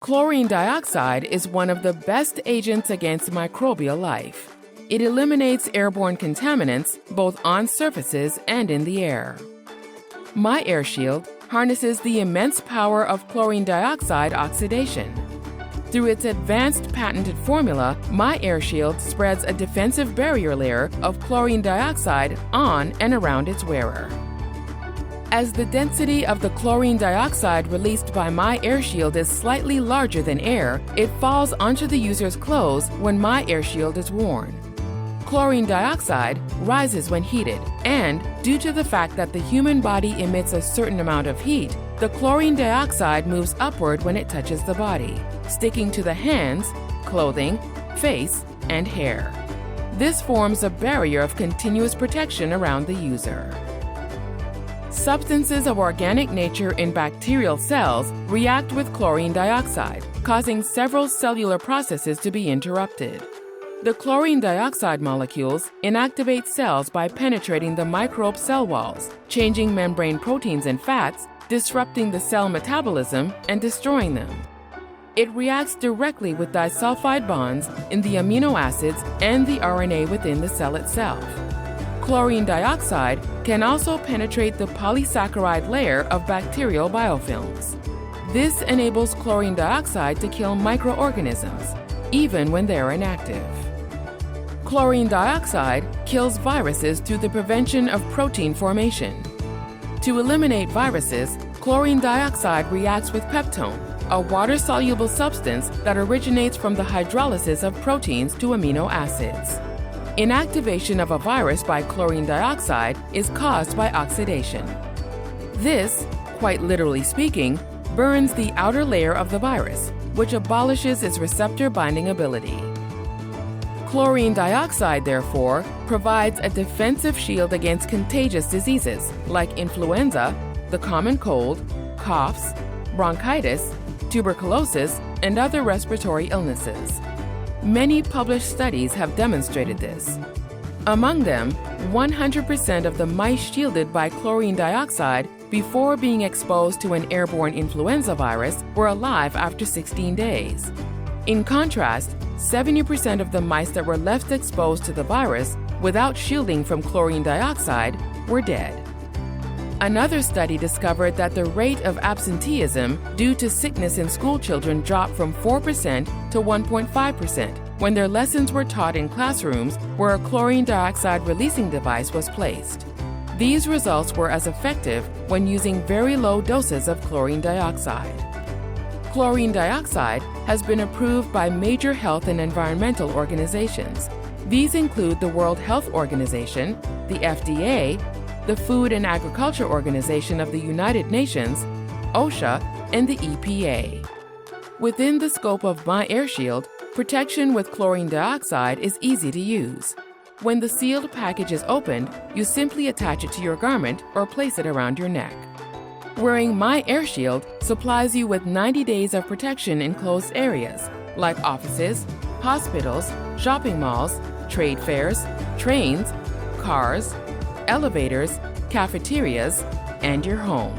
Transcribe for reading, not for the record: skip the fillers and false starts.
Chlorine dioxide is one of the best agents against microbial life. It eliminates airborne contaminants both on surfaces and in the air. MyAirShield harnesses the immense power of chlorine dioxide oxidation. Through its advanced patented formula, MyAirShield spreads a defensive barrier layer of chlorine dioxide on and around its wearer. As the density of the chlorine dioxide released by MyAirShield is slightly larger than air, it falls onto the user's clothes when MyAirShield is worn. Chlorine dioxide rises when heated, and due to the fact that the human body emits a certain amount of heat, the chlorine dioxide moves upward when it touches the body, sticking to the hands, clothing, face, and hair. This forms a barrier of continuous protection around the user. Substances of organic nature in bacterial cells react with chlorine dioxide, causing several cellular processes to be interrupted. The chlorine dioxide molecules inactivate cells by penetrating the microbe cell walls, changing membrane proteins and fats, disrupting the cell metabolism, and destroying them. It reacts directly with disulfide bonds in the amino acids and the RNA within the cell itself. Chlorine dioxide can also penetrate the polysaccharide layer of bacterial biofilms. This enables chlorine dioxide to kill microorganisms, even when they're inactive. Chlorine dioxide kills viruses through the prevention of protein formation. To eliminate viruses, chlorine dioxide reacts with peptone, a water-soluble substance that originates from the hydrolysis of proteins to amino acids. Inactivation of a virus by chlorine dioxide is caused by oxidation. This, quite literally speaking, burns the outer layer of the virus, which abolishes its receptor binding ability. Chlorine dioxide, therefore, provides a defensive shield against contagious diseases like influenza, the common cold, coughs, bronchitis, tuberculosis, and other respiratory illnesses. Many published studies have demonstrated this. Among them, 100% of the mice shielded by chlorine dioxide before being exposed to an airborne influenza virus were alive after 16 days. In contrast, 70% of the mice that were left exposed to the virus without shielding from chlorine dioxide were dead. Another study discovered that the rate of absenteeism due to sickness in school children dropped from 4% to 1.5% when their lessons were taught in classrooms where a chlorine dioxide releasing device was placed. These results were as effective when using very low doses of chlorine dioxide. Chlorine dioxide has been approved by major health and environmental organizations. These include the World Health Organization, the FDA, the Food and Agriculture Organization of the United Nations, OSHA, and the EPA. Within the scope of MyAirShield, protection with chlorine dioxide is easy to use. When the sealed package is opened, you simply attach it to your garment or place it around your neck. Wearing MyAirShield supplies you with 90 days of protection in closed areas like offices, hospitals, shopping malls, trade fairs, trains, cars, elevators, cafeterias, and your home.